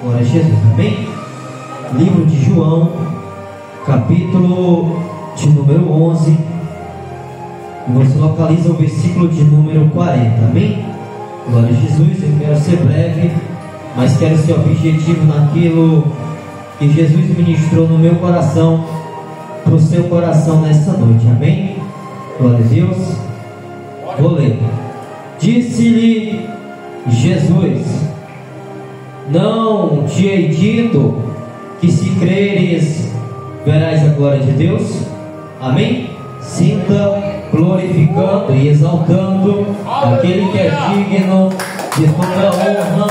Glória a Jesus, amém? Livro de João, capítulo de número 11. E você localiza o versículo de número 40, amém? Glória a Jesus. Eu quero ser breve, mas quero ser objetivo naquilo que Jesus ministrou no meu coração, para o seu coração nessa noite, amém? Glória a Deus. Vou ler. Disse-lhe Jesus: não te hei dito que se creres verás a glória de Deus? Amém? Sinta glorificando e exaltando aquele que é digno de toda honra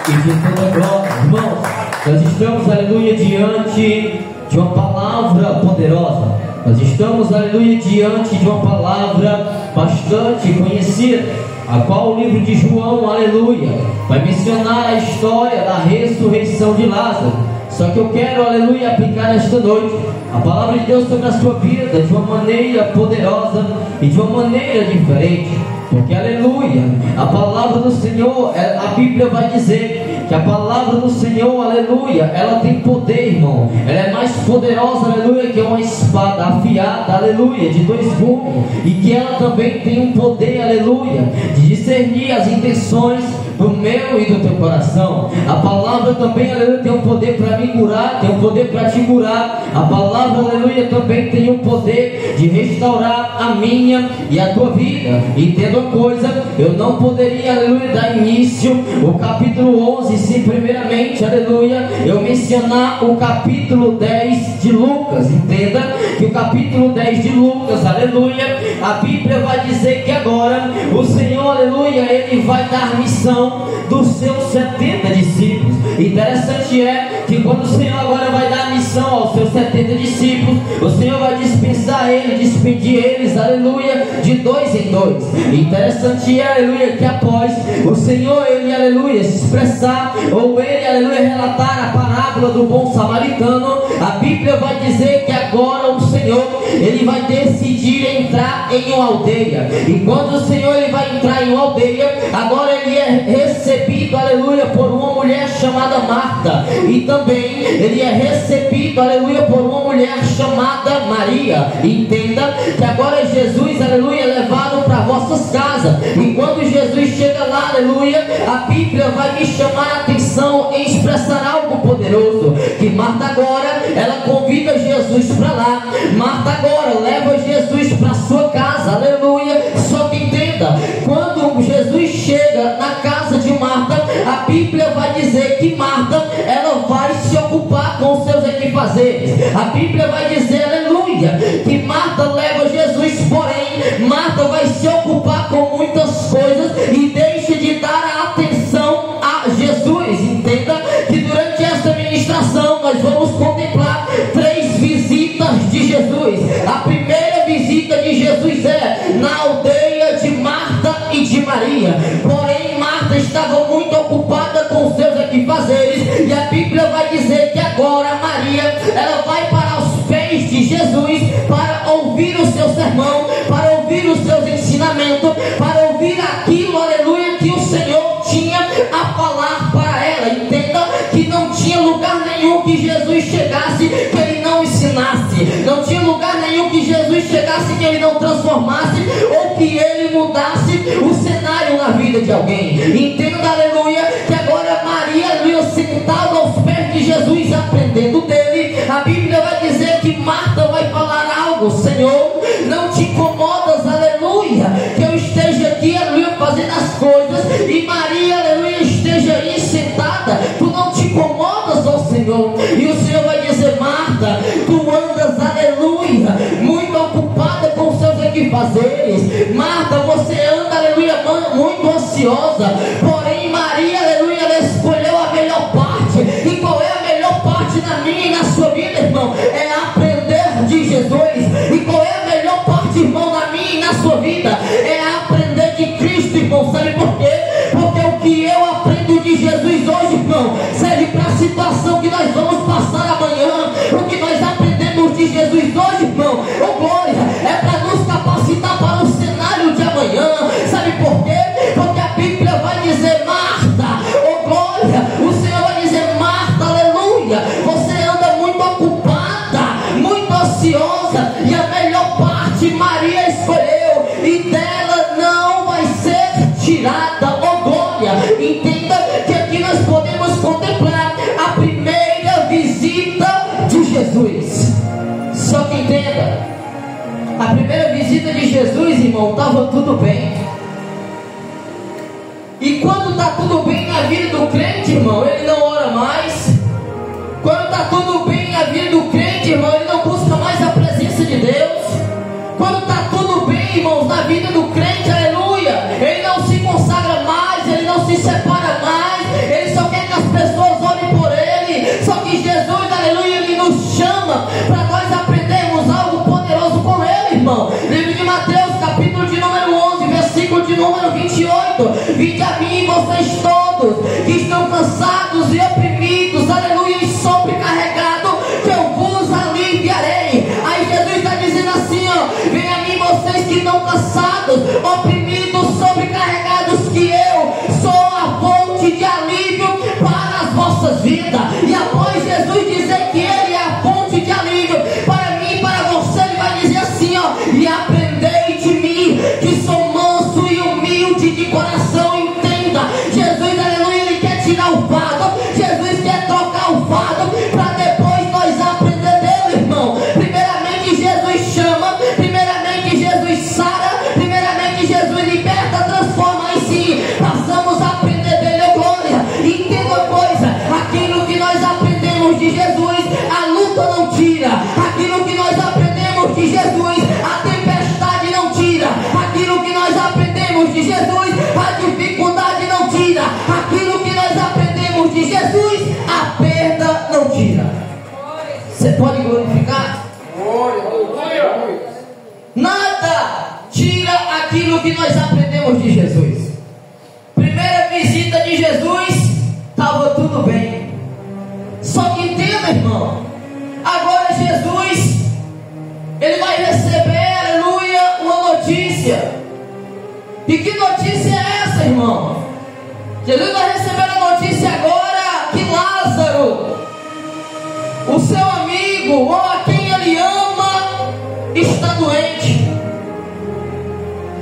e de toda glória. Irmãos, nós estamos, aleluia, diante de uma palavra poderosa. Nós estamos, aleluia, diante de uma palavra bastante conhecida, a qual o livro de João, aleluia, vai mencionar a história da ressurreição de Lázaro. Só que eu quero, aleluia, aplicar esta noite a palavra de Deus sobre a sua vida de uma maneira poderosa e de uma maneira diferente. Porque, aleluia, a palavra do Senhor, a Bíblia vai dizer que a palavra do Senhor, aleluia, ela tem poder, irmão. Ela é mais poderosa, aleluia, que uma espada afiada, aleluia, de dois gumes. E que ela também tem um poder, aleluia, de discernir as intenções do meu e do teu coração. A palavra também, aleluia, tem um poder para me curar, tem um poder para te curar. A palavra, aleluia, também tem um poder de restaurar a minha e a tua vida. Entenda uma coisa, eu não poderia, aleluia, dar início o capítulo 11 se primeiramente, aleluia, eu mencionar o capítulo 10 de Lucas. Entenda que o capítulo 10 de Lucas, aleluia, a Bíblia vai dizer que agora o Senhor, aleluia, Ele vai dar missão dos seus 70 discípulos. Interessante é que quando o Senhor agora vai dar missão aos seus 70 discípulos, o Senhor vai dispensar eles, despedir eles, aleluia, de dois em dois. Interessante é, aleluia, que após o Senhor, Ele, aleluia, se expressar, ou Ele, aleluia, relatar a parábola do bom samaritano, a Bíblia vai dizer que agora o Senhor, Ele vai decidir entrar em uma aldeia. E quando o Senhor, Ele vai entrar em uma aldeia, agora Ele é recebido, aleluia, por uma mulher chamada Marta. E também Ele é recebido, aleluia, por uma mulher chamada Maria. Entenda que agora Jesus, aleluia, é levado para vossas casas. E quando Jesus chega lá, aleluia, a Bíblia vai me chamar a atenção em expressar algo poderoso. Que Marta agora, ela convida Jesus para lá. Marta agora leva Jesus para sua casa, aleluia. Só que entenda, quando Jesus chega na casa de Marta, a Bíblia vai dizer que Marta, ela vai se ocupar com os seus equifazeres. A Bíblia vai dizer, aleluia, que Marta leva Jesus, porém Marta vai se ocupar com muitas coisas e deixa de dar a atenção a Jesus. Entenda que durante esta ministração nós vamos contemplar 3 visitas de Jesus. A primeira visita de Jesus é na aldeia de Marta e de Maria. Porém Marta estava muito ocupada com os seus equifazeres, e a Bíblia vai dizer que agora Maria, ela vai para os pés de Jesus para ouvir o seu sermão, para ouvir os seus ensinamentos, para ouvir aquilo, aleluia, que o Senhor tinha a falar para ela. Entenda que não tinha lugar nenhum que Jesus chegasse que Ele não ensinasse, não tinha lugar nenhum que Jesus chegasse que Ele não transformasse, ou que Ele mudasse o cenário na vida de alguém. Entenda, aleluia, que agora Maria, aleluia, sentada aos pés de Jesus, aprendendo dele, a Bíblia vai dizer que Marta vai falar algo: Senhor, não te incomodas, aleluia, que eu esteja aqui, aleluia, fazendo as coisas, e Maria, aleluia, esteja aí sentada. Tu não te incomodas, ó Senhor. E o Senhor vai dizer: Marta, tu andas, aleluia, muito ocupada com seus equifazeres. Marta, você anda, aleluia, muito ansiosa. Porém Maria, aleluia, ela escolheu a melhor parte. E qual é a melhor parte na minha e na sua vida, irmão? É aprender de Jesus. E qual é a melhor parte, irmão, na minha e na sua vida? É aprender de Cristo, irmão. Sabe por quê? Porque o que eu aprendo de Jesus hoje, irmão, serve para a situação que nós vamos passar amanhã. O que nós aprendemos de Jesus hoje, irmão, oh glória, é para nos capacitar para o cenário de amanhã. Sabe por quê? Porque a Bíblia vai dizer: Marta, oh glória, o Senhor vai dizer: Marta, Entenda que aqui nós podemos contemplar a primeira visita de Jesus. Só que entenda, a primeira visita de Jesus, irmão, estava tudo bem. E quando está tudo bem na vida do crente, irmão, ele não ora mais. Quando está tudo bem na vida do crente, irmão, ele não busca mais a presença de Deus. Quando está tudo bem, irmãos, na vida do crente, aleluia, ele não se consagra mais, ele não se separa mais, ele só quer que as pessoas orem por ele. Só que Jesus, aleluia, ele nos chama para nós aprendermos algo poderoso com ele, irmão. Livro de Mateus, capítulo de número 11, versículo de número 28. Vinde a mim, vocês todos que estão cansados e oprimidos, aleluia, e sobrecarregados, que eu vos aliviarei. Aí Jesus está dizendo assim, ó: vem a mim vocês que estão cansados, oprimidos, sobrecarregados, que eu sou a fonte de alívio para as vossas vidas. E após Jesus dizer que ele é a fonte de alívio para mim e para você, ele vai dizer assim, ó: e aprendei de mim, que sou manso e humilde de coração. Entenda, Jesus, aleluia, ele quer tirar o fardo, Jesus quer trocar o fardo, para depois nós aprender dele, irmão. Primeiramente Jesus chama, primeiramente Jesus sara, primeiramente Jesus liberta, transforma, e sim, passamos a aprender dele, oh glória. Entenda uma coisa, aquilo que nós aprendemos de Jesus, a luta não tira. Aquilo que nós aprendemos de Jesus, a tempestade não tira. Aquilo que nós aprendemos de Jesus, a dificuldade não tira. Aquilo que nós aprendemos de Jesus, a perda não tira. Você pode glorificar? Nada tira aquilo que nós aprendemos de Jesus. Primeira visita de Jesus, estava tudo bem. Só que entenda, irmão, agora Jesus, ele vai receber, aleluia, uma notícia. E que notícia é essa, irmão? Jesus vai receber a notícia agora que Lázaro, o seu amigo, ou a quem ele ama, está doente.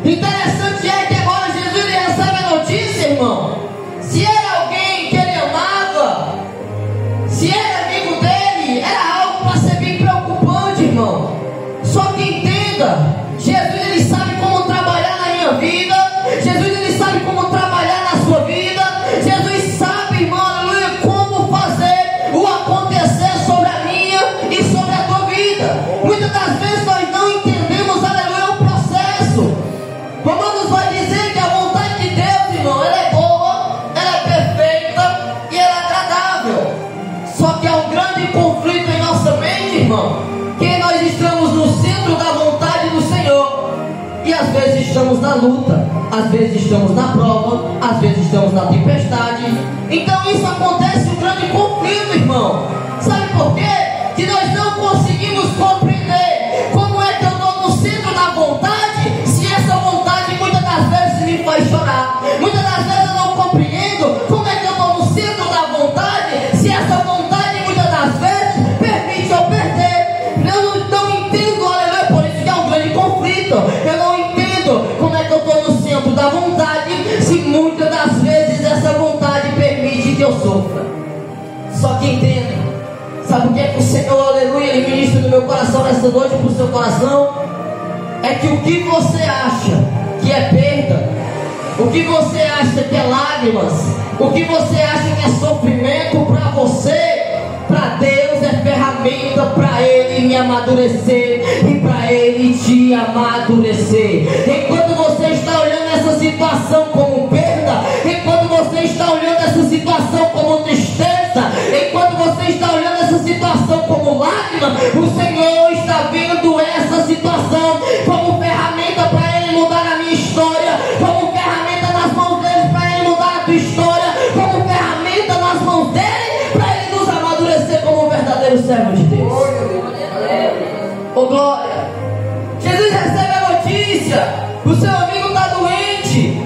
Interessante é que agora Jesus ele recebe a notícia, irmão. Se era alguém que ele amava, se era amigo dele, era algo para ser bem preocupante, irmão. Só que entenda, Jesus ele sabe como trabalhar na minha vida, Jesus ele sabe como trabalhar na sua vida, Jesus sabe, irmão, aleluia, como fazer o acontecer sobre a minha e sobre a tua vida. Muitas das vezes nós não entendemos, aleluia, o processo. Romanos vai dizer que a vontade de Deus, irmão, ela é boa, ela é perfeita e ela é agradável. Só que há um grande conflito em nossa mente, irmão, que nós estamos no centro da vontade do Senhor e às vezes estamos na luta, às vezes estamos na prova, às vezes estamos na tempestade. Então isso acontece, um grande conflito, irmão. Sabe por quê? Que nós não conseguimos compreender como é que eu estou no centro da vontade, se essa vontade muitas das vezes me faz chorar. Muitas das vezes eu não compreendo como é que eu estou no centro da vontade, se essa vontade muitas das vezes permite eu perder. Eu não entendo, aleluia, por isso que é um grande conflito. Eu não entendo como é que eu estou no centro da vontade, se muitas das vezes essa vontade permite que eu sofra. Só que entenda, sabe o que é que o Senhor, aleluia, ele ministra no meu coração nessa noite para o seu coração? É que o que você acha que é perda, o que você acha que é lágrimas, o que você acha que é sofrimento para você, para Deus é ferramenta para Ele me amadurecer e para Ele te amadurecer. Enquanto você está olhando essa situação como perda, enquanto você está olhando essa situação como tristeza, enquanto você está olhando essa situação como lágrima, o Senhor está vendo essa situação como ferramenta para Ele mudar a minha história, como ferramenta nas mãos dele para Ele mudar a tua história, como ferramenta nas mãos dele para Ele nos amadurecer como um verdadeiro servo de Deus. Oh glória! Jesus recebe a notícia: o seu amigo está doente,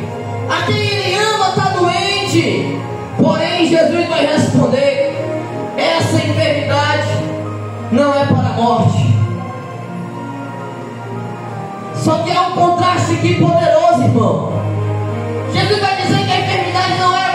a quem ele ama está doente. Porém Jesus vai responder: essa enfermidade não é para a morte. Só que há um contraste aqui poderoso, irmão. Jesus vai dizer que a enfermidade não é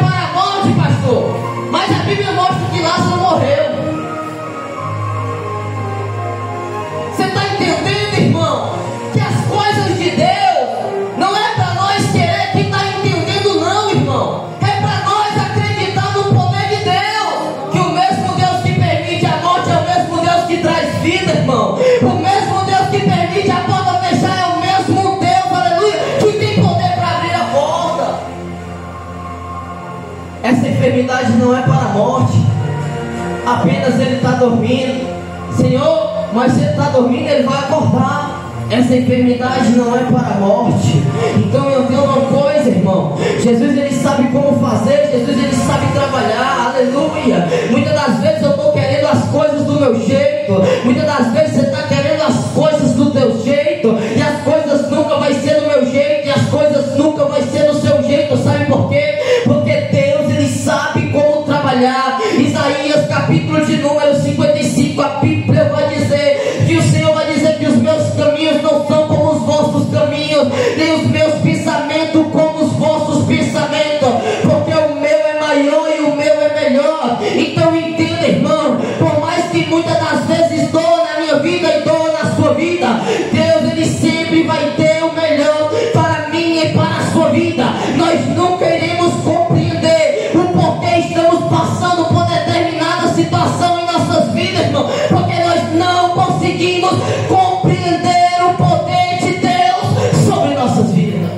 essa enfermidade não é para a morte. Apenas ele está dormindo. Senhor, mas se ele está dormindo, ele vai acordar. Essa enfermidade não é para a morte. Então eu tenho uma coisa, irmão. Jesus, ele sabe como fazer. Jesus, ele sabe trabalhar. Aleluia. Muitas das vezes eu estou querendo as coisas do meu jeito. Muitas das vezes você está querendo as coisas do teu jeito. E as coisas nunca vai ser do meu jeito. E as coisas nunca vai ser do seu jeito. Sabe por quê? Porque Deus, ele sabe como trabalhar. Isaías capítulo de número 55, a Bíblia vai dizer que o Senhor vai dizer que os meus caminhos não são como os vossos caminhos, nem os meus pensamentos como os vossos pensamentos, porque o meu é maior e o meu é melhor. Então entenda, irmão, por mais que muitas das vezes dor na minha vida e dor na sua vida, Deus, ele sempre vai ter o melhor para mim e para a sua vida. Nós nunca iremos compreender o porquê estamos passando por determinada situação em nossas vidas, irmão, porque nós não conseguimos compreender o poder de Deus sobre nossas vidas.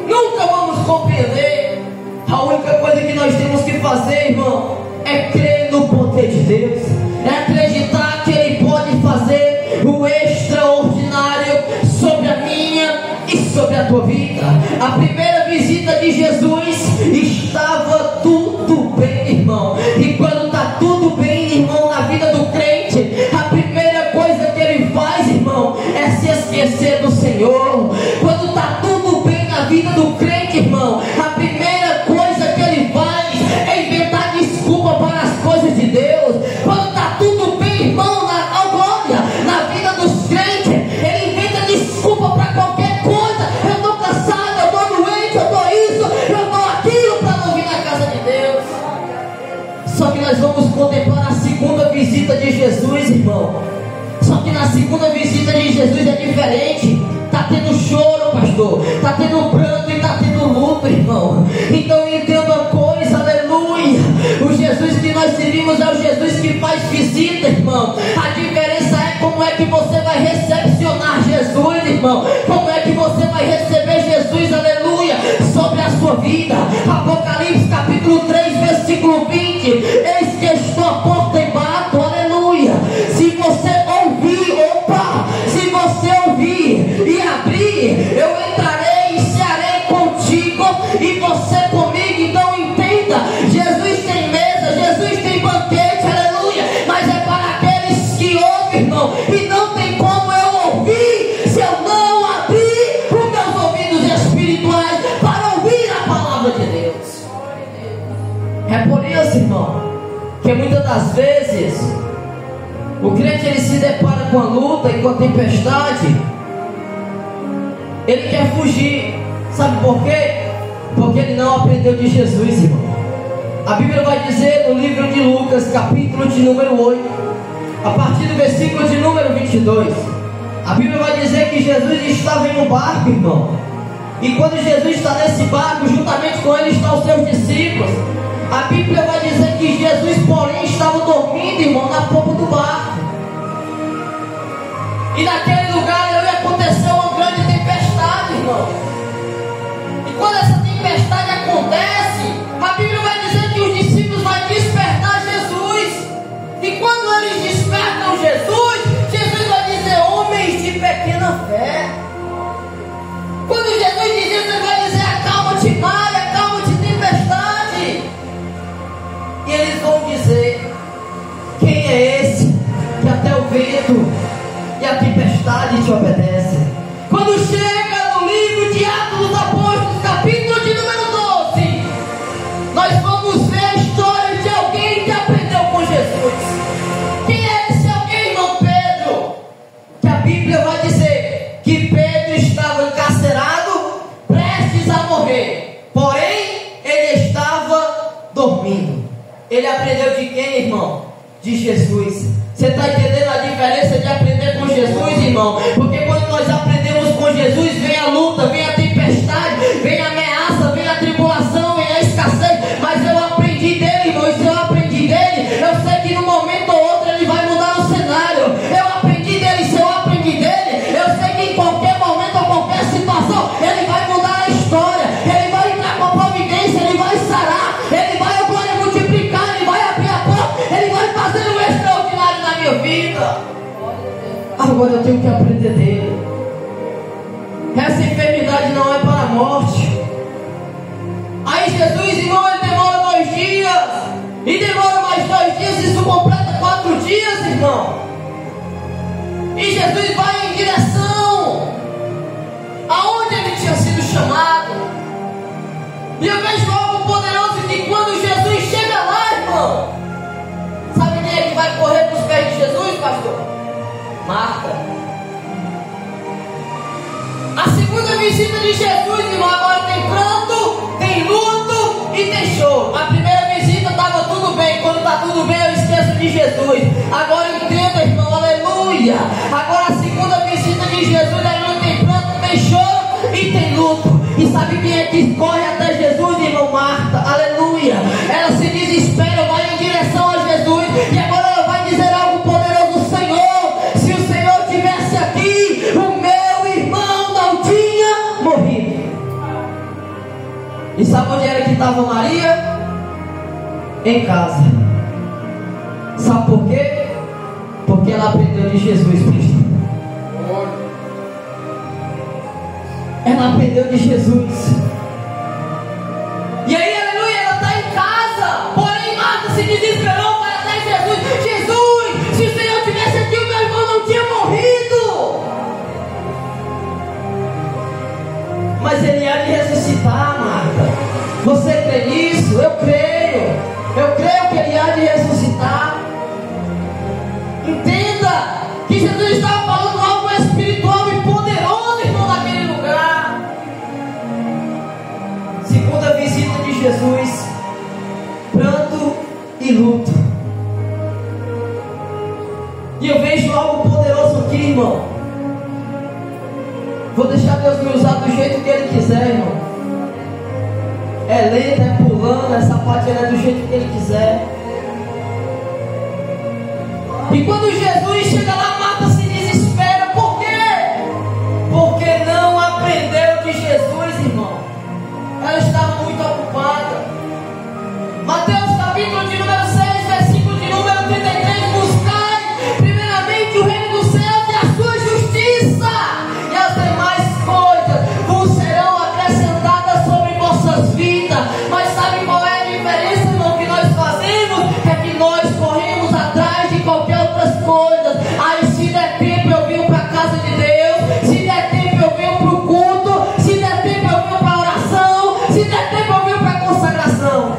Nunca vamos compreender. A única coisa que nós temos que fazer, irmão, é crer no poder de Deus, é acreditar que Ele pode fazer o extraordinário sobre a minha e sobre a tua vida. A primeira visita de Jesus estava tudo bem, irmão. E quando está tudo bem, irmão, na vida do crente, a primeira coisa que ele faz, irmão, é se esquecer do Senhor. Quando está tudo bem na vida do crente, irmão, a primeira coisa que ele faz é inventar desculpa para as coisas de Deus. Quando está tudo bem, irmão, na vida dos crentes, ele inventa desculpa para qualquer coisa. Eu estou cansado, eu estou doente, eu estou isso, eu estou aquilo, para não vir na casa de Deus. Só que nós vamos contemplar a segunda visita de Jesus, irmão. Só que na segunda visita de Jesus é diferente. Está tendo choro, pastor, está tendo pranto e está tendo luto, irmão. Então entenda uma coisa, aleluia. O Jesus que nós servimos é o Jesus que faz visita, irmão. A diferença é como é que você vai recepcionar Jesus, irmão. Como é que você vai receber Jesus, aleluia, sobre a sua vida. Apocalipse capítulo 3, versículo 20. Eis que estou à porta e bato, aleluia. Se você ouvir, se você ouvir e abrir, eu entrarei e cearei contigo e você comigo. Então entenda, Jesus tem mesa, Jesus tem banquete, aleluia, mas é para aqueles que ouvem, irmão. E não tem como eu ouvir se eu não abrir os meus ouvidos espirituais para ouvir a palavra de Deus. É por isso, irmão, que muitas das vezes o crente, ele se depara com a luta e com a tempestade, ele quer fugir. Sabe por quê? Porque ele não aprendeu de Jesus, irmão. A Bíblia vai dizer no livro de Lucas, capítulo de número 8, a partir do versículo de número 22, a Bíblia vai dizer que Jesus estava em um barco, irmão. E quando Jesus está nesse barco, juntamente com ele estão os seus discípulos. A Bíblia vai dizer que Jesus, porém, estava dormindo, irmão, na popa do barco. E naquele lugar aconteceu uma grande tempestade, irmão. E quando essa tempestade acontece, a Bíblia vai dizer que os discípulos vão despertar Jesus. E quando eles despertam Jesus, Jesus vai dizer: homens de pequena fé. Quando Jesus diz isso, ele vai dizer: acalma-te mar, acalma-te tempestade. E eles vão dizer: quem é esse que até o vento e a tempestade te obedece? Quando chega no livro de Atos dos Apóstolos, capítulo de número 12, nós vamos ver a história de alguém que aprendeu com Jesus. Quem é esse alguém, irmão? Pedro. Que a Bíblia vai dizer que Pedro estava encarcerado, prestes a morrer, porém ele estava dormindo. Ele aprendeu de quem, irmão? De Jesus. Você está entendendo a diferença de aprender com Jesus, irmão? Porque quando nós aprendemos com Jesus, vem a luta, vem a tempestade, vem a ameaça, vem a tribulação, vem a escassez. Mas eu aprendi dele, irmão. E se eu aprendi dele, eu sei que no momento ou outro ele vai mudar o cenário. Eu aprendi dele. Se eu aprendi dele, eu sei que em qualquer momento ou qualquer situação ele vai mudar a história. Ele vai entrar com a providência, ele vai sarar, agora eu tenho que aprender dele. Essa enfermidade não é para a morte. Aí Jesus, irmão, ele demora 2 dias. E demora mais 2 dias. Isso completa 4 dias, irmão. E Jesus vai em direção aonde ele tinha sido chamado. E eu vejo algo poderoso que quando Jesus chega lá, irmão, sabe quem é que vai correr dos pés de Jesus, pastor? Marta. A segunda visita de Jesus, irmão, agora tem pranto, tem luto e tem choro. A primeira visita estava tudo bem. Quando está tudo bem, eu esqueço de Jesus. Agora entenda, irmão, aleluia. Agora a segunda visita de Jesus, aleluia, tem pranto, tem choro e tem luto. E sabe quem é que corre até Jesus, irmão? Marta, aleluia. Ela se desespera, vai em direção a Jesus. E agora ela vai dizer algo poderoso: Senhor, se o Senhor estivesse aqui, o meu irmão não tinha morrido. E sabe onde era que estava Maria? Em casa. Sabe por quê? Porque ela aprendeu de Jesus, pastor. Ela aprendeu de Jesus. E aí, aleluia, ela está em casa. Porém, Marta se desesperou para até Jesus. Jesus, se o Senhor tivesse aqui, o meu irmão não tinha morrido. Mas ele há de ressuscitar, Marta. Você crê nisso? Eu creio. Eu creio que ele há de ressuscitar. Entenda que Jesus estava falando algo espiritual e poderoso, irmão, naquele lugar. Segunda visita de Jesus: pranto e luto. E eu vejo algo poderoso aqui, irmão. Vou deixar Deus me usar do jeito que Ele quiser, irmão. É lento, é pulando, essa parte é do jeito que Ele quiser. E quando Jesus chega lá, Marta se desespera. Por quê? Porque não aprendeu de Jesus, irmão. Ela estava muito ocupada. Mateus capítulo de número 6, versículo de número 33. Buscai primeiramente o reino dos céus e a sua justiça, e as demais coisas vos serão acrescentadas sobre vossas vidas. Mas sabe qual é a diferença, irmão, que nós fazemos? É que nós corremos atrás de qualquer outras coisas. Aí se der tempo eu venho para a casa de Deus, se der tempo eu venho para o culto, se der tempo eu venho para a oração, se der tempo eu venho para a consagração.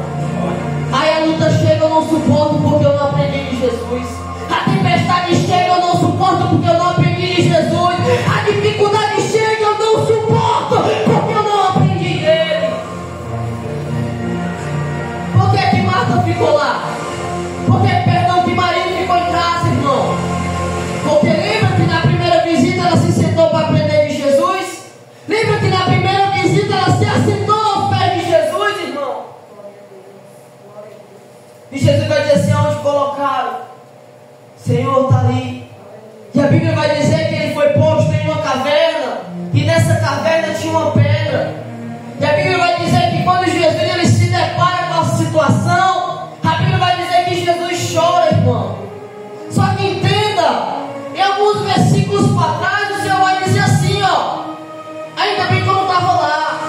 Aí a luta chega, eu não suporto porque eu não aprendi de Jesus. A tempestade chega, eu não suporto porque eu não aprendi de Jesus. A dificuldade chega, eu não suporto porque eu não aprendi dele. Por que que Marta ficou lá? Porque, perdão, que Maria ficou em casa, irmão? Porque lembra que na primeira visita ela se sentou para aprender de Jesus? Lembra que na primeira visita ela se assentou aos pés de Jesus, irmão? E Jesus vai dizer assim: aonde colocaram? Senhor, está ali. E a Bíblia vai dizer que ele foi posto em uma caverna, e nessa caverna tinha uma pedra. E a Bíblia vai dizer que quando Jesus ele se depara com a situação, a Bíblia vai dizer que Jesus chora, irmão. Só que entenda, em alguns versículos para trás, o Senhor vai dizer assim, ó: ainda bem que eu não estava lá,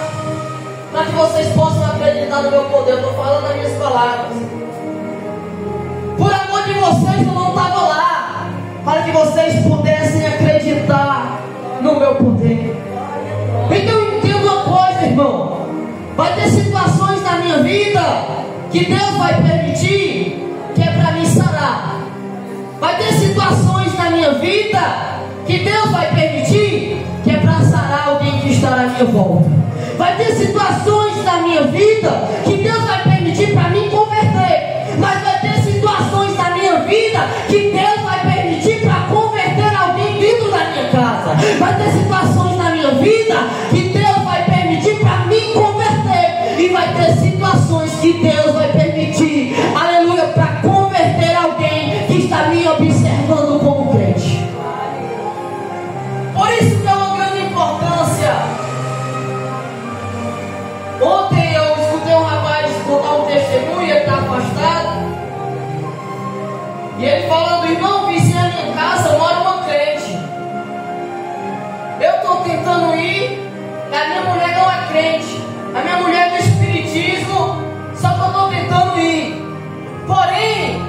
para que vocês possam acreditar no meu poder. Eu estou falando as minhas palavras. Por amor de vocês eu não estava lá, para que vocês pudessem acreditar no meu poder. Então entenda uma coisa, irmão. Vai ter situações na minha vida que Deus vai permitir, que é para me sarar. Vai ter situações na minha vida que Deus vai permitir, que é para sarar alguém que está na minha volta. Vai ter situações na minha vida que Deus vai permitir para me converter. Mas vai ter situações na minha vida que Deus vai permitir para converter alguém dentro da minha casa. Vai ter situações na minha vida que Deus vai permitir para me converter. E vai ter situações que Deus vai permitir, aleluia, para converter alguém que está me observando como crente. Por isso que é uma grande importância. Ontem eu escutei um rapaz contar um testemunho, ele está afastado. E ele falando: irmão, vizinha na minha casa mora uma crente. tentando ir, a minha mulher não é crente, a minha mulher é do espiritismo, só que eu estou tentando ir. Porém,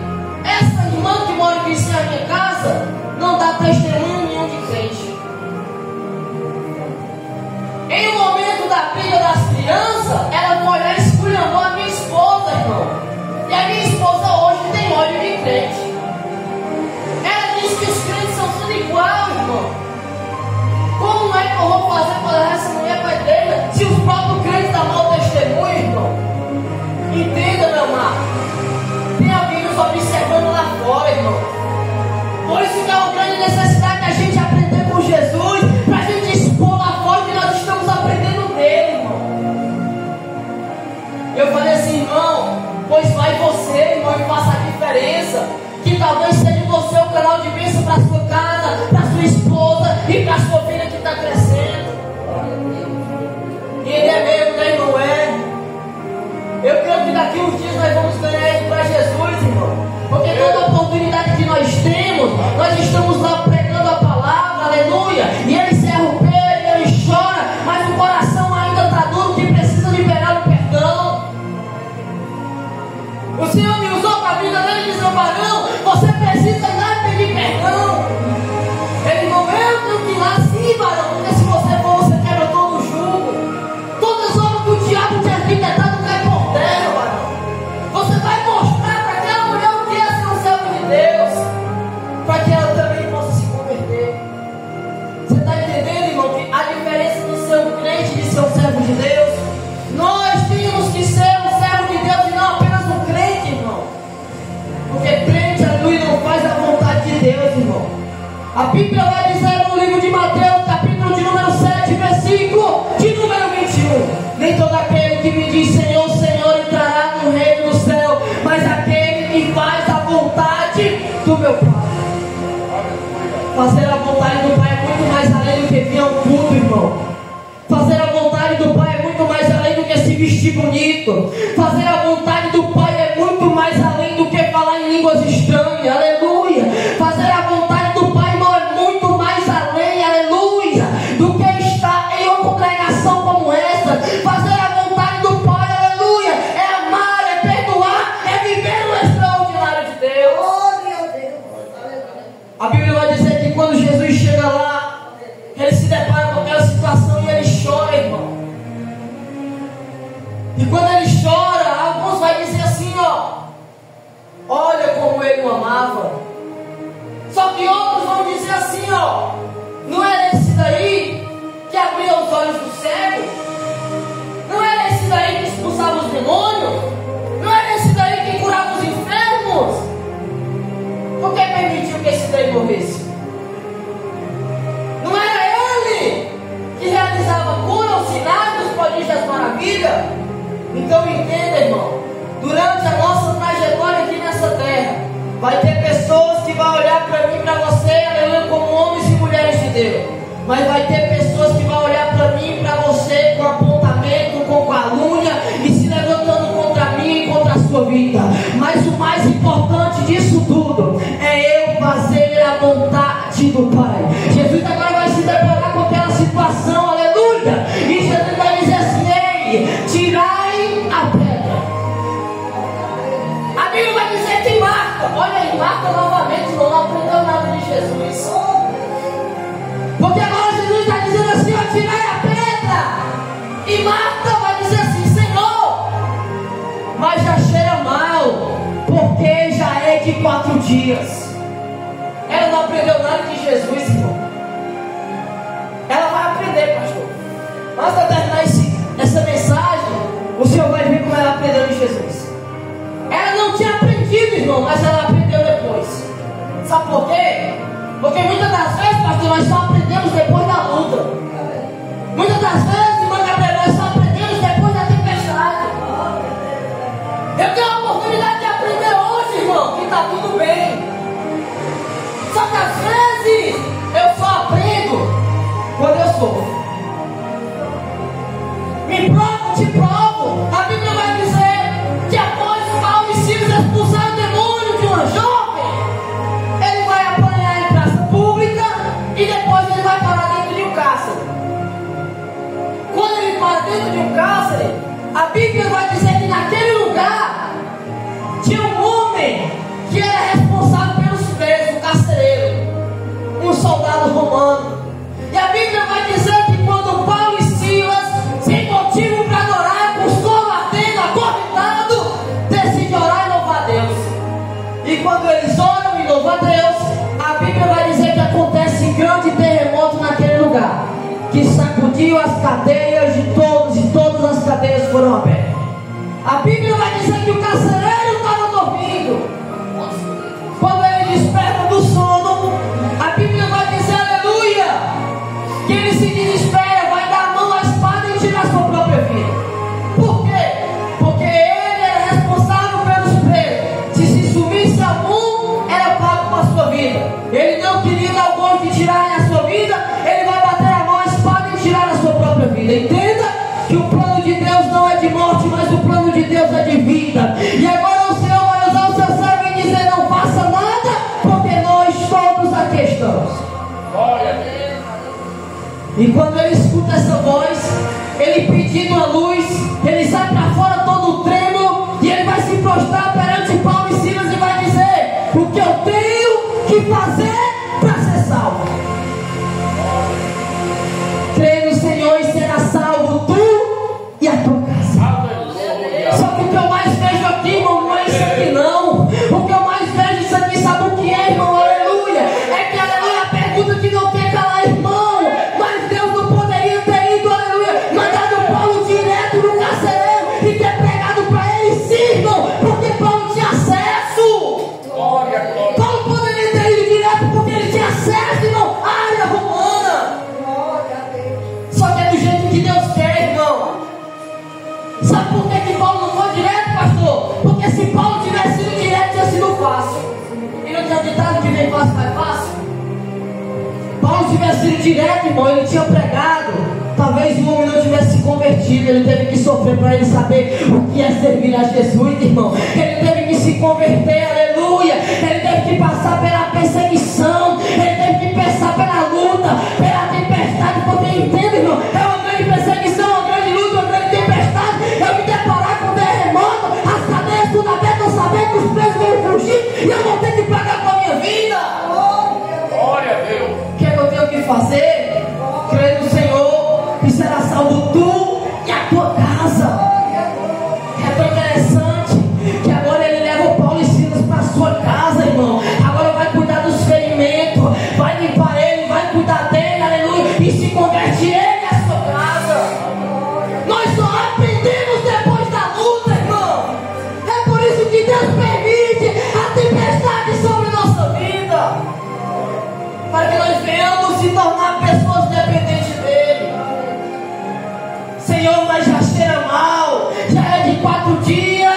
essa irmã que mora aqui na minha casa não dá testemunho nenhum de crente. Em um momento da briga das crianças, ela foi olhar e esculhambou a minha esposa, irmão. E a minha esposa hoje tem ódio de crente. Ela disse que os crentes são tudo igual, irmão. Como é que eu vou fazer para levar essa mulher para a igreja se os próprios crentes dão mau testemunho, irmão? Entenda, meu amado. Tem alguém nos observando lá fora, irmão. Por isso que é uma grande necessidade da gente aprender com Jesus, para a gente expor lá fora que nós estamos aprendendo dele, irmão. Eu falei assim, irmão, pois vai você, irmão, e faça a diferença. Que talvez seja você o canal de bênção para a sua casa, para a sua esposa e para a sua filha que está crescendo. E ele é mesmo, né, irmão? Eu creio que daqui uns dias nós vamos ganhar ele para Jesus, irmão. Porque toda oportunidade que nós temos, nós estamos lá pregando a palavra, aleluia. E ele se arrepende, ele chora, mas o coração ainda está duro que precisa liberar o perdão. O Senhor me usou para a vida dele e disse, varão, você precisa ir lá e pedir perdão. Ele não eu que ir lá sim, varão, porque se você for, você quebra todo o jugo. Todas as obras que o diabo te arquitetado cai por terra, varão. Você vai mostrar para aquela mulher o que é ser um servo de Deus, para que ela também possa se converter. Você está entendendo, irmão, que a diferença de ser um crente e de ser um servo de Deus? Nós temos que ser um servo de Deus e não apenas um crente, irmão. Porque crente, aleluia, não faz a vontade de Deus, irmão. A Bíblia vai dizer no livro de Mateus, capítulo de número 7, versículo de número 21. Nem todo aquele que me diz Senhor, Senhor, entrará no reino do céu, mas aquele que faz a vontade do meu Pai. Fazer a vontade do Pai é muito mais além do que vir ao culto, irmão. Fazer a vontade do Pai é muito mais além do que se vestir bonito. Fazer a vontade do Pai é muito mais além do que falar em línguas estranhas, aleluia. Fazer a vontade do Pai, irmão, é muito mais além, aleluia, do que estar em uma congregação como essa. Fazer a vontade do Pai, aleluia, é amar, é perdoar, é viver o extraordinário de Deus. Oh, meu Deus. A Bíblia vai dizer que quando Jesus chega lá, ele se depara com aquela situação e ele chora, irmão. E quando ele chora, alguns vão dizer assim, ó, olha como ele o amava. Só que outros vão dizer assim, ó, não era esse daí que abria os olhos do cego? Não era esse daí que expulsava os demônios? Não era esse daí que curava os enfermos? Por que permitiu que esse daí morresse? Não era ele que realizava cura, os sinais, os prodígios das maravilhas? Então entenda, irmão, durante a nossa trajetória aqui nessa terra, vai ter pessoas que vão olhar para mim e para você, aleluia, como homens e mulheres de Deus. Mas vai ter pessoas que vão olhar para mim e para você com apontamento, com calúnia e se levantando contra mim e contra a sua vida. Mas o mais importante disso tudo é eu fazer a vontade do Pai. Jesus agora vai se deparar com aquela situação, aleluia, e Jesus vai dizer assim, ei, tirai a pedra. A Bíblia vai dizer que Marta, olha aí, Marta novamente não aprendeu nada de Jesus. Porque agora Jesus está dizendo assim, ó, tirai a pedra. E Marta vai dizer assim, Senhor, mas já cheira mal, porque já é de 4 dias. Ela não aprendeu nada de Jesus, irmão. Ela vai aprender, pastor. Antes de terminar essa mensagem, o Senhor vai ver como ela aprendeu de Jesus. Ela não tinha aprendido, irmão, mas ela aprendeu depois. Sabe por quê? Porque muitas das vezes, pastor, nós só aprendemos depois da luta. Muitas das vezes, irmão Gabriel, nós só aprendemos depois da tempestade. Eu tenho a oportunidade de aprender hoje, irmão, que está tudo bem. Só que às vezes eu só aprendo quando eu sofro. Me provo, te provo. A Bíblia vai dizer que após Paulo e Silas expulsar o demônio de uma jovem, ele vai apanhar em praça pública e depois ele vai parar dentro de um cárcere. soldados romanos. E a Bíblia vai dizer que quando Paulo e Silas, sem motivo para adorar, com sono ardendo, acorrentado, decidem orar e louvar a Deus. E quando eles oram e louvam a Deus, a Bíblia vai dizer que acontece grande terremoto naquele lugar, que sacudiu as cadeias de todos, e todas as cadeias foram abertas. A Bíblia vai dizer que o carcereiro estava dormindo. Quando ele desperta do sono, a Bíblia vai dizer, aleluia, que ele se desespera, vai dar a mão à espada e tirar sua própria vida. Por quê? Porque ele era responsável pelos presos. Se sumisse algum, era pago com a sua vida. Ele não queria dar o gosto de tirarem a sua vida, ele vai bater a mão à espada e tirar a sua própria vida. Entenda que o plano de Deus não é de morte, mas o plano de Deus é de vida. E agora o Senhor vai usar o seu servo e dizer, não faça nada, porque nós todos aqui estamos. E quando ele escuta essa voz, ele pedindo a luz, ele sai para fora todo trêmulo, e ele vai se prostrar perante Paulo e Silas e vai dizer, o que eu tenho que fazer para ser salvo? Crê no Senhor e será salvo tu e a tua casa. Só que o que eu mais vejo aqui, irmão, não é isso aqui não. O que eu mais vejo isso aqui, sabe o que é, irmão? Aleluia. É que, aleluia, a pergunta que não quer calar, irmão. Mas Deus não poderia ter ido, aleluia, mandado Paulo direto no carcereiro e ter pregado para ele, sim, irmão, porque Paulo tinha acesso. Paulo poderia ter ido direto porque ele tinha acesso, irmão, à área romana. Só que é do jeito que Deus quer, irmão. Sabe por que Paulo não foi direto, pastor? Porque se Paulo tivesse ido direto, tinha sido fácil. E não tinha ditado que vem fácil, vai fácil? Paulo tivesse ido direto, irmão, ele tinha pregado. Talvez o homem não tivesse se convertido. Ele teve que sofrer para ele saber o que é servir a Jesus, irmão. Ele teve que se converter, aleluia. Ele teve que passar pela perseguição. Ele teve que passar pela luta, pela tempestade. Porque entende, irmão, é uma grande perseguição, uma grande luta, uma grande tempestade. Eu me deparar com terremoto, as cadeias tudo abertas, eu saber que os presos vão fugir e eu vou ter que pagar com a minha vida. Glória a Deus. O que é que eu tenho que fazer? Crer no Senhor e será salvo tu e a tua casa. É tão interessante que agora ele leva o Paulo e Silas para sua casa, irmão. Agora vai cuidar dos ferimentos, vai limpar ele, vai cuidar dele, aleluia, e se converte ele à sua casa. Nós só aprendemos depois da luta, irmão. É por isso que Deus permite a tempestade sobre nossa vida, para que nós venhamos se tornar pessoas dependentes dele. Senhor, mas já cheira mal, já é de 4 dias,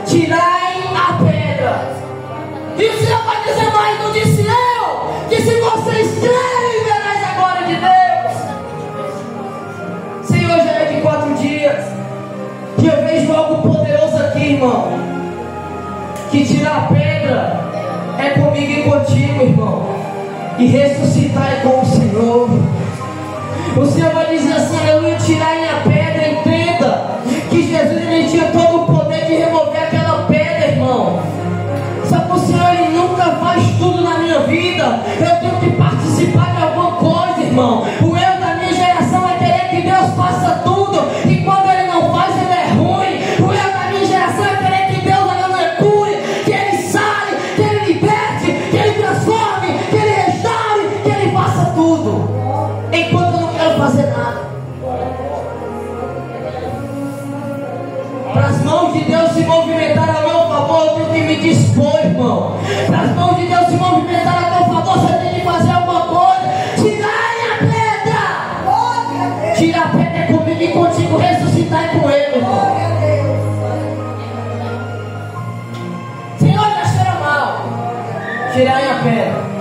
tirai a pedra. E o Senhor vai dizer mais, não disse eu, que se vocês crerem, verás a glória de Deus. Senhor, já é de 4 dias, que eu vejo algo poderoso aqui, irmão. Que tirar a pedra é comigo e contigo, irmão. E ressuscitar é com o Senhor. O Senhor vai dizer assim, aleluia, tirarem a pedra. Entenda que Jesus, ele tinha todo o poder de remover aquela pedra, irmão. Só que o Senhor, ele nunca faz tudo na minha vida. Eu tenho que participar de alguma coisa, irmão. O erro da minha geração é querer que Deus faça tudo, e quando ele não faz, ele é ruim. O erro da minha geração é querer que Deus não cure, que ele sare, que ele liberte, que ele transforme, que ele restaure, que ele faça tudo, enquanto eu não quero fazer nada. Para as mãos de Deus se movimentar a meu favor, eu tenho que me dispor, irmão. Para as mãos de Deus se movimentar a meu favor, você tem que fazer alguma coisa. Tirai a pedra. Tira a pedra é comigo e contigo, ressuscitar com ele, irmão. Senhor, já cheira mal. Tirai a pedra.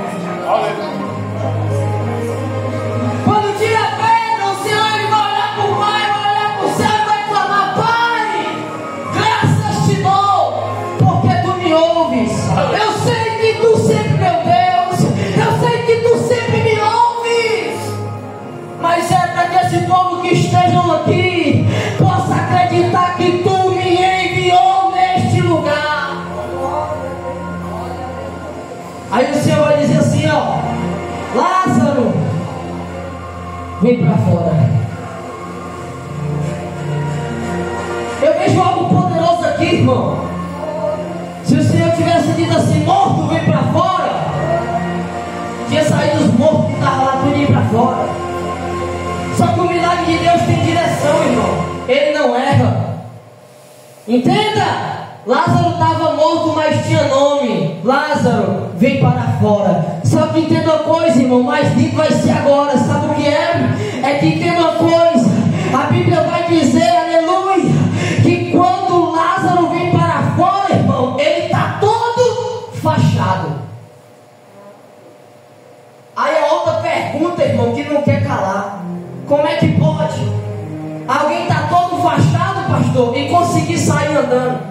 Quando tira a pedra, o Senhor, ele vai olhar para o Pai, vai olhar para o céu e vai clamar: Pai, graças te dou, porque tu me ouves. Eu sei que tu sempre, meu Deus, eu sei que tu sempre me ouves. Mas é para que esse povo que estejam aqui possa acreditar que tu me enviou neste lugar. Aí o Senhor vai dizer vem para fora. Eu vejo algo poderoso aqui, irmão. Se o Senhor tivesse dito assim, morto, vem para fora, tinha saído os mortos que estavam lá, tudo ir para fora. Só que o milagre de Deus tem direção, irmão. Ele não erra. Entenda? Lázaro estava morto, mas tinha nome. Lázaro, vem para fora. Só que entenda uma coisa, irmão, mais lindo vai ser agora. Sabe o que é? É que entenda uma coisa. A Bíblia vai dizer, aleluia, que quando Lázaro vem para fora, irmão, ele está todo fachado. Aí a outra pergunta, irmão, que não quer calar: como é que pode alguém está todo fachado, pastor, e conseguir sair andando?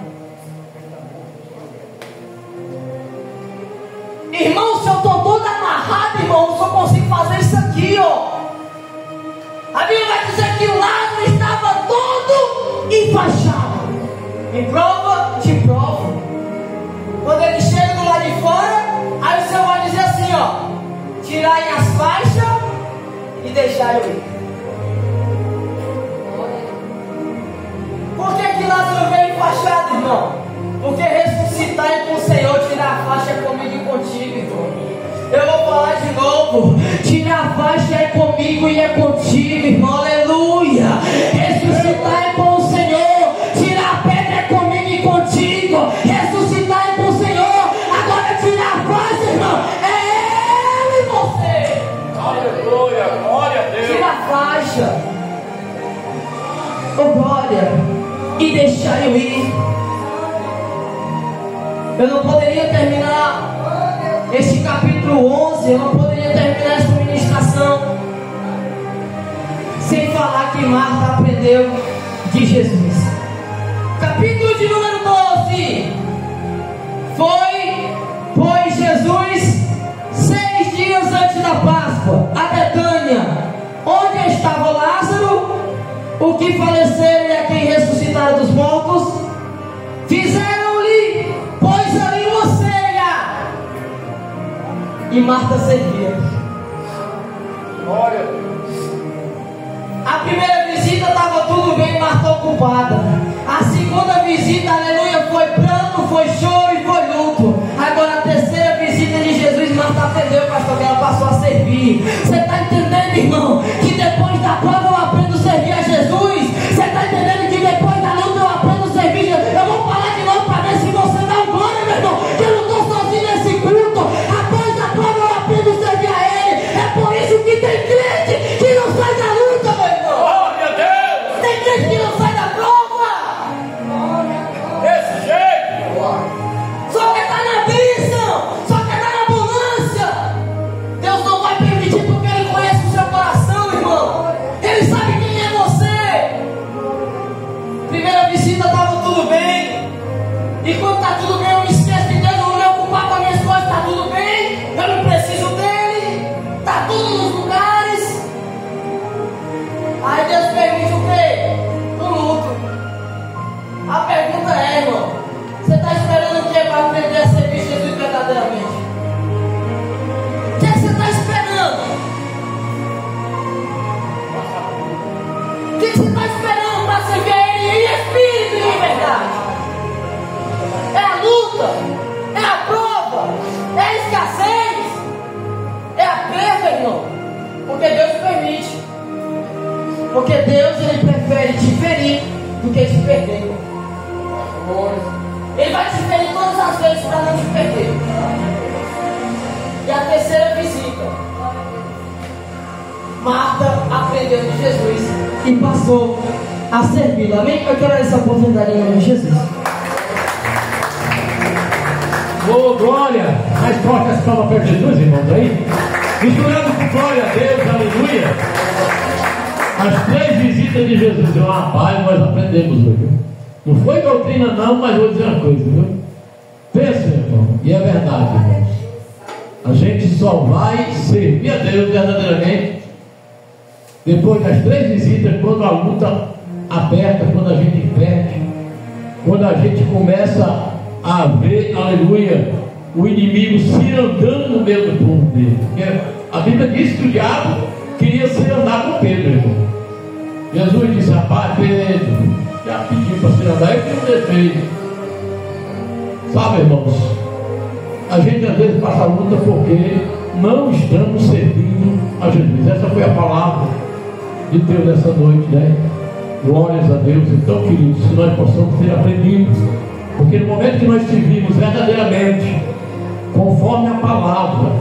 Irmão, se eu estou todo amarrado, irmão, eu só consigo fazer isso aqui, ó. A Bíblia vai dizer que Lázaro estava todo enfaixado. Me prova, te provo. Quando ele chega do lado de fora, aí o Senhor vai dizer assim, ó: tirarem as faixas e deixar eu ir. Por que Lázaro veio enfaixado, irmão? Porque ressuscitar é com o Senhor, tirar a faixa é comigo e contigo, irmão. Eu vou falar de novo: tirar a faixa é comigo e é contigo, irmão. Aleluia. Ressuscitar é com o Senhor, tirar a pedra é comigo e contigo. Ressuscitar é com o Senhor. Agora tirar a faixa, irmão, é Ele e você. Aleluia, glória a Deus. Tira a faixa, oh glória, e deixar eu ir. Eu não poderia terminar este capítulo 11, eu não poderia terminar esta ministração sem falar que Marta aprendeu de Jesus. Capítulo de número 12. Foi, pois, Jesus 6 dias antes da Páscoa a Betânia, onde estava Lázaro, o que faleceram e a quem ressuscitaram dos mortos. Fizeram-lhe, pois, ali uma ceia, e Marta servia. Glória a Deus. A primeira visita estava tudo bem, Marta ocupada. A segunda visita, aleluia, foi pranto, foi choro e foi luto. Agora a terceira visita de Jesus, Marta aprendeu, pastor, que ela passou a servir. Você está entendendo, irmão, que depois da prova eu aprendo a servir a Jesus? Você está entendendo que depois da luta eu aprendo a servir Jesus? Eu vou falar de novo para ver se você dá um glória, meu irmão, que eu não estou sozinho nesse culto. Após a prova eu aprendo a servir a Ele. É por isso que tem crente que não sai da luta, meu irmão. Glória a Deus. Tem crente que não sai da prova. Desse jeito. Só quer estar na bênção, só quer estar na abundância. Deus não vai permitir, porque Ele conhece o seu coração, irmão. Ele sabe quem é você. Primeira visita estava tudo bem. E quando está tudo bem, eu me esqueço de Deus, eu vou me ocupar com as minhas coisas. Está tudo bem, eu não preciso dele. Está tudo nos lugares. Aí Deus permite o quê? O luto. A pergunta é, irmão, você está esperando o que para aprender a servir Jesus verdadeiramente? O que você está esperando? O que você está esperando para servir a Ele em espírito e em verdade? É a luta, é a prova, é a escassez, é a perda, irmão. Porque Deus permite. Porque Deus, Ele prefere te ferir do que te perder, irmão. Ele vai te ferir todas as vezes para não te perder. E a terceira visita, Marta aprendeu de Jesus e passou a servi-lo. Amém? Eu quero essa oportunidade em nome de Jesus. Ô, glória! Mais forte as palmas para Jesus, irmãos, aí. Misturando com glória a Deus, aleluia. As 3 visitas de Jesus, rapaz, nós aprendemos hoje, viu? Não foi doutrina não, mas vou dizer uma coisa, viu? Pensa, irmão, e é verdade, irmão. A gente só vai servir a Deus verdadeiramente depois das 3 visitas, quando a luta aperta, quando a gente perde, quando a gente começa a ver, aleluia, o inimigo se andando no meio do povo dele. Porque a Bíblia diz que o diabo queria se andar com Pedro, irmão. Jesus disse: rapaz, Pedro, já pedi para você andar, eu tenho um defeito. Sabe, irmãos, a gente às vezes passa a luta porque não estamos servindo a Jesus. Essa foi a palavra de Deus nessa noite, né? Glórias a Deus. Então, queridos, que nós possamos ter aprendido, porque no momento que nós servimos verdadeiramente conforme a palavra,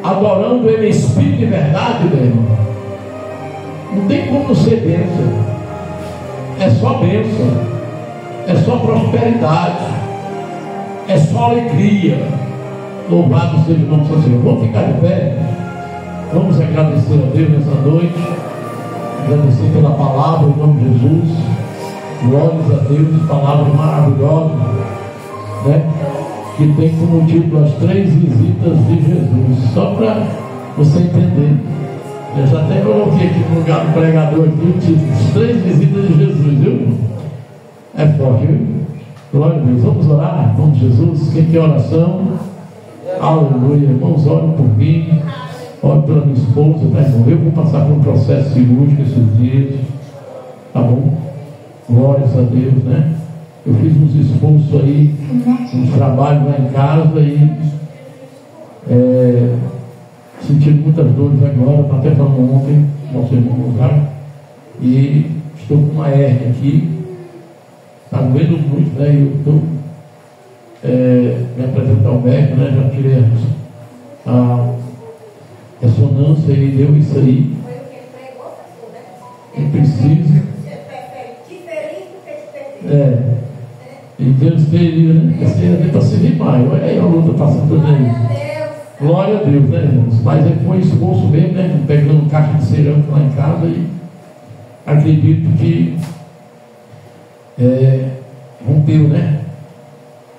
adorando Ele em espírito e verdade, meu irmão, não tem como ser bênção. É só bênção, é só prosperidade, é só alegria. Louvado seja o nome do Senhor. Vamos ficar de pé, vamos agradecer a Deus nessa noite, agradecer pela palavra em nome de Jesus. Glórias a Deus, palavra maravilhosa, né? Que tem como título as 3 visitas de Jesus. Só para você entender, eu já até coloquei aqui no lugar do pregador aqui o título: as 3 visitas de Jesus, viu? É forte, viu? Glória a Deus. Vamos orar em nome de Jesus. Quem quer oração? Aleluia. Irmãos, orem por mim, orem pela minha esposa, tá, irmão? Eu vou passar por um processo cirúrgico esses dias, tá bom? Glórias a Deus, né? Eu fiz uns esforços aí, uns trabalhos lá em casa e sentindo muitas dores agora. Estava até falando ontem, nosso irmão Gonçalo, e estou com uma hérnia aqui, está doendo muito, né? Eu estou me apresentar ao médico, né? Já tirei a ressonância e deu isso aí. Eu preciso. E Deus teria, né? Esse é para servir mais. Olha aí a luta passando por aí. Glória a Deus, né, irmãos? Mas foi esforço mesmo, né? Pegando caixa de cerâmica lá em casa e acredito que rompeu, né?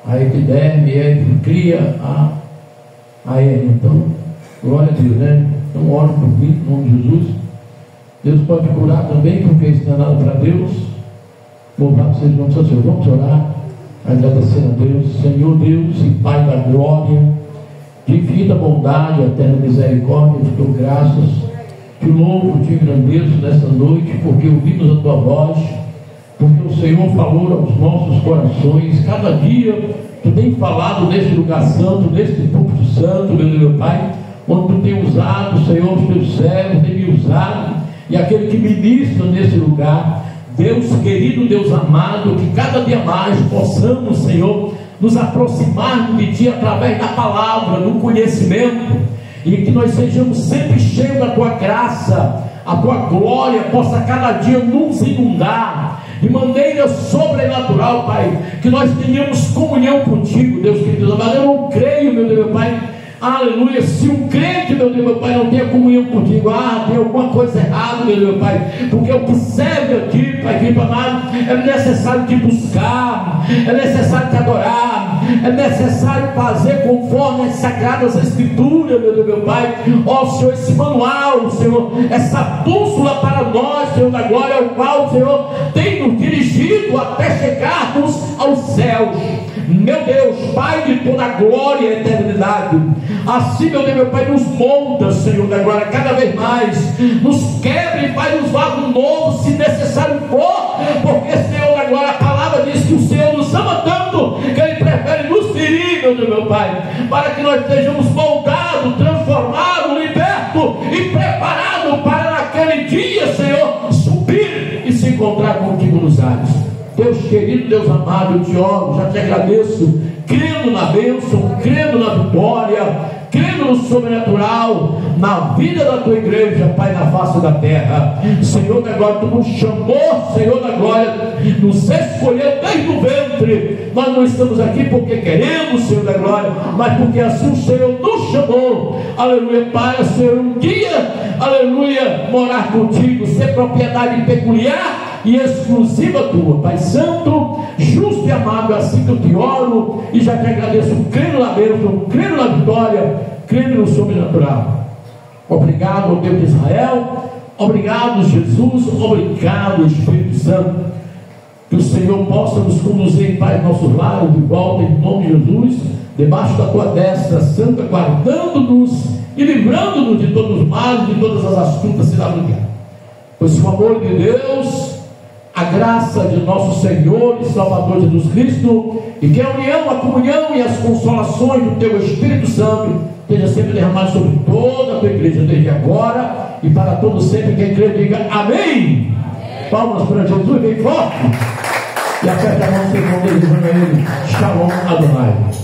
A epiderme, cria a hérnia. Então, glória a Deus, né? Então, ore por mim, em nome de Jesus. Deus pode curar também, porque isso não é nada para Deus. Louvado seja o nome do Senhor. Vamos orar, agradecendo a Deus. Senhor Deus e Pai da glória, de infinita bondade, eterna misericórdia, te dou graças, te louvo, te engrandeço nessa noite, porque ouvimos a tua voz, porque o Senhor falou aos nossos corações. Cada dia tu tem falado neste lugar santo, neste púlpito santo, meu Pai, onde tu tem usado, Senhor, os teus servos, tem me usado, e aquele que ministra nesse lugar. Deus querido, Deus amado, que cada dia mais possamos, Senhor, nos aproximar de Ti através da palavra, do conhecimento, e que nós sejamos sempre cheios da Tua graça, a Tua glória possa cada dia nos inundar de maneira sobrenatural, Pai, que nós tenhamos comunhão contigo, Deus querido amado. Eu não creio, meu Deus, meu Pai, aleluia, se um crente, meu Deus, meu Pai, não tem comunhão contigo, tem alguma coisa errada, meu Deus, meu Pai, porque o que serve a Ti, Pai querido amado, é necessário te buscar, é necessário te adorar, é necessário fazer conforme as sagradas escrituras, meu Deus, meu Pai. Ó Senhor, esse manual, Senhor, essa bússola para nós, Senhor da glória, o qual o Senhor tem nos dirigido até chegarmos aos céus. Meu Deus, Pai de toda a glória e eternidade, assim, meu Deus, meu Pai, nos molda, Senhor da glória, cada vez mais, nos quebre, Pai, nos lava um novo, se necessário for, porque, Senhor da glória, a palavra diz que o Senhor nos ama tanto, que Ele prefere nos ferir, meu Deus, meu Pai, para que nós estejamos moldados, transformados, libertos e preparados para naquele dia, Senhor, subir e se encontrar contigo nos ares. Deus querido, Deus amado, eu te oro, já te agradeço, crendo na bênção, crendo na vitória, crendo no sobrenatural, na vida da tua igreja, Pai, na face da terra. Senhor da glória, tu nos chamou, Senhor da glória, nos escolheu desde o ventre. Nós não estamos aqui porque queremos, Senhor da glória, mas porque assim o Senhor nos chamou, aleluia, para, Senhor, um dia, aleluia, morar contigo, ser propriedade peculiar e exclusiva tua, Pai Santo, justo e amado. Assim que eu te oro e já te agradeço, crendo na bênção, crendo na vitória, crendo no sobrenatural. Obrigado, Deus de Israel, obrigado, Jesus, obrigado, Espírito Santo. Que o Senhor possa nos conduzir em paz nossos lares de volta, em nome de Jesus, debaixo da tua destra santa, guardando-nos e livrando-nos de todos os males e de todas as astutas ciladas do diabo. Pois o amor de Deus, a graça de nosso Senhor e Salvador Jesus Cristo, e que a união, a comunhão e as consolações do teu Espírito Santo esteja sempre derramado sobre toda a tua igreja, desde agora e para todos sempre. Quem crê, diga amém. Palmas para Jesus bem forte. E aperte a mão do seu irmão, desejando a ele Shalom Adonai.